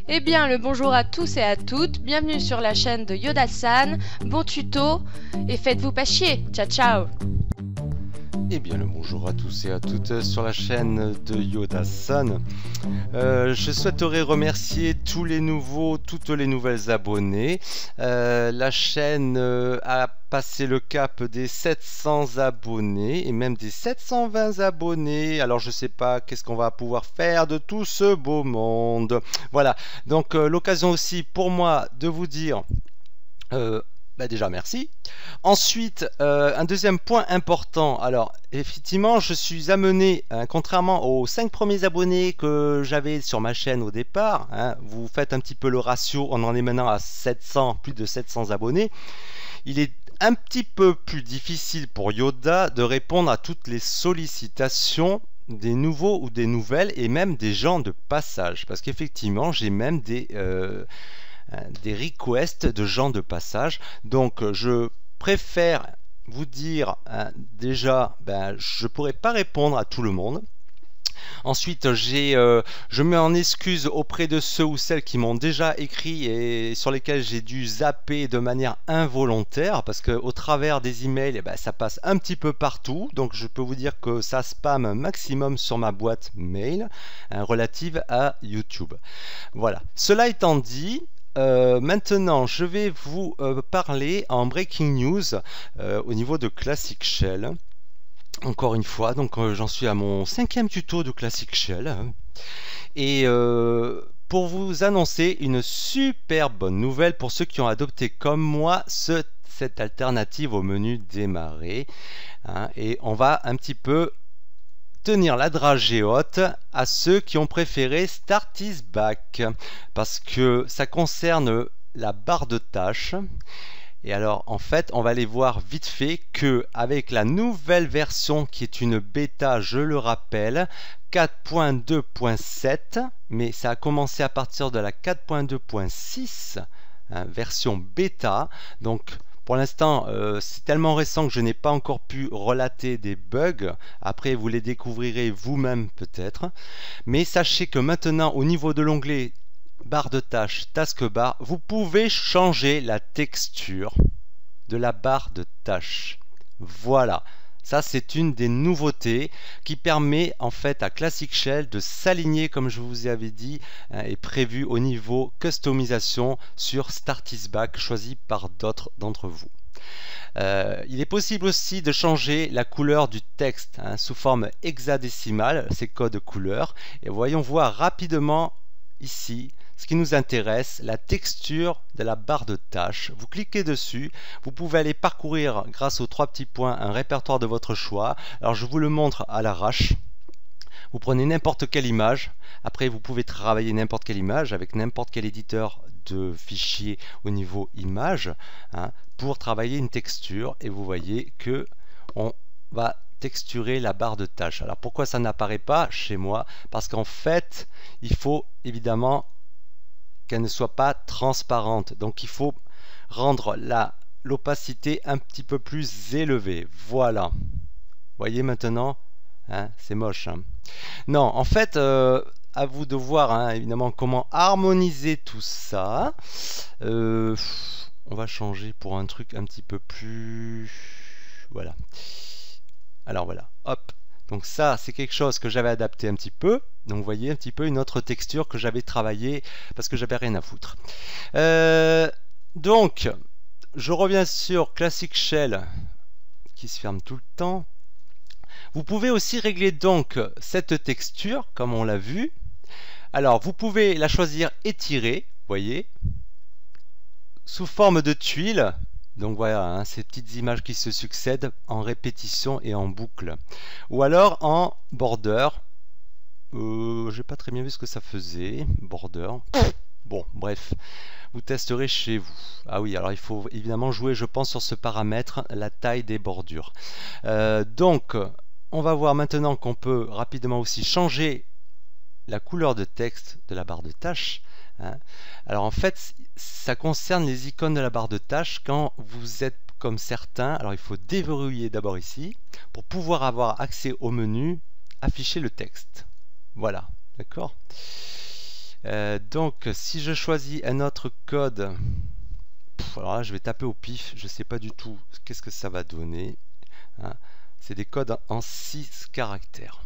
Eh bien, le bonjour à tous et à toutes, bienvenue sur la chaîne de Yoda-san, bon tuto et faites-vous pas chier, ciao ciao. Eh bien le bonjour à tous et à toutes sur la chaîne de Yoda-san. Je souhaiterais remercier tous les nouveaux, toutes les nouvelles abonnés. La chaîne a passé le cap des 700 abonnés et même des 720 abonnés. Alors je sais pas qu'est-ce qu'on va pouvoir faire de tout ce beau monde. Voilà, donc l'occasion aussi pour moi de vous dire... déjà merci. Ensuite, un deuxième point important. Alors, effectivement, je suis amené, contrairement aux 5 premiers abonnés que j'avais sur ma chaîne au départ, vous faites un petit peu le ratio, on en est maintenant à 700, plus de 700 abonnés. Il est un petit peu plus difficile pour Yoda de répondre à toutes les sollicitations des nouveaux ou des nouvelles et même des gens de passage. Parce qu'effectivement, j'ai même des requests de gens de passage. Donc je préfère vous dire déjà, je ne pourrai pas répondre à tout le monde. Ensuite, je mets en excuse auprès de ceux ou celles qui m'ont déjà écrit et sur lesquels j'ai dû zapper de manière involontaire parce qu'au travers des emails, ça passe un petit peu partout. Donc je peux vous dire que ça spam un maximum sur ma boîte mail relative à YouTube. Voilà. Cela étant dit, maintenant, je vais vous parler en breaking news au niveau de Classic Shell. Encore une fois, donc j'en suis à mon 5e tuto de Classic Shell. Et pour vous annoncer une super bonne nouvelle pour ceux qui ont adopté comme moi cette alternative au menu démarrer. Et on va un petit peu tenir la dragée haute à ceux qui ont préféré Start is Back parce que ça concerne la barre de tâches. Et alors en fait on va aller voir vite fait que avec la nouvelle version qui est une bêta, je le rappelle, 4.2.7, mais ça a commencé à partir de la 4.2.6 version bêta. Donc pour l'instant, c'est tellement récent que je n'ai pas encore pu relater des bugs. Après, vous les découvrirez vous-même peut-être. Mais sachez que maintenant, au niveau de l'onglet barre de tâches, taskbar, vous pouvez changer la texture de la barre de tâches. Voilà. Ça, c'est une des nouveautés qui permet en fait à Classic Shell de s'aligner, comme je vous avais dit, et prévu au niveau customisation sur Start is Back, choisi par d'autres d'entre vous. Il est possible aussi de changer la couleur du texte sous forme hexadécimale, ces codes couleurs. Et voyons voir rapidement ici ce qui nous intéresse, la texture de la barre de tâches. Vous cliquez dessus, vous pouvez aller parcourir grâce aux 3 petits points un répertoire de votre choix. Alors je vous le montre à l'arrache. Vous prenez n'importe quelle image, après vous pouvez travailler n'importe quelle image avec n'importe quel éditeur de fichiers au niveau image pour travailler une texture et vous voyez que on va texturer la barre de tâches. Alors pourquoi ça n'apparaît pas chez moi? Parce qu'en fait il faut évidemment qu'elle ne soit pas transparente. Donc il faut rendre l'opacité un petit peu plus élevée. Voilà. Voyez maintenant, c'est moche. Non, en fait, à vous de voir évidemment comment harmoniser tout ça. On va changer pour un truc un petit peu plus... Voilà. Alors voilà, hop. Donc ça, c'est quelque chose que j'avais adapté un petit peu. Donc vous voyez un petit peu une autre texture que j'avais travaillé parce que j'avais rien à foutre. Donc, je reviens sur Classic Shell qui se ferme tout le temps. Vous pouvez aussi régler donc cette texture comme on l'a vu. Alors vous pouvez la choisir étirée, voyez, sous forme de tuile. Donc voilà, ces petites images qui se succèdent en répétition et en boucle. Ou alors en border. J'ai pas très bien vu ce que ça faisait. Border. Bon, bref. Vous testerez chez vous. Ah oui, alors il faut évidemment jouer, je pense, sur ce paramètre, la taille des bordures. Donc, on va voir maintenant qu'on peut rapidement aussi changer la couleur de texte de la barre de tâches. Alors en fait, ça concerne les icônes de la barre de tâches quand vous êtes comme certains. Alors il faut déverrouiller d'abord ici pour pouvoir avoir accès au menu afficher le texte. Voilà, d'accord. Donc, si je choisis un autre code, alors là, je vais taper au pif, je ne sais pas du tout qu'est-ce que ça va donner. Hein. C'est des codes en 6 caractères.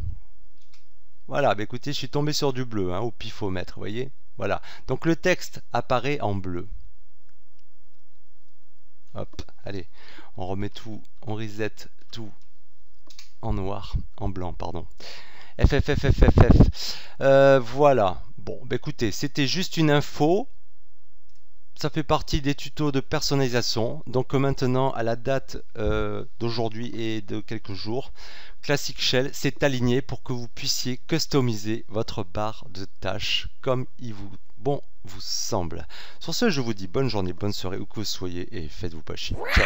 Voilà, bah écoutez, je suis tombé sur du bleu, hein, au pifomètre, vous voyez. Voilà, donc le texte apparaît en bleu. Hop, allez, on remet tout, on reset tout en noir, en blanc, pardon. Voilà. Bon, bah écoutez, c'était juste une info. Ça fait partie des tutos de personnalisation. Donc maintenant, à la date d'aujourd'hui et de quelques jours, Classic Shell s'est aligné pour que vous puissiez customiser votre barre de tâches comme il vous semble. Sur ce, je vous dis bonne journée, bonne soirée où que vous soyez et faites-vous pas chier. Ciao.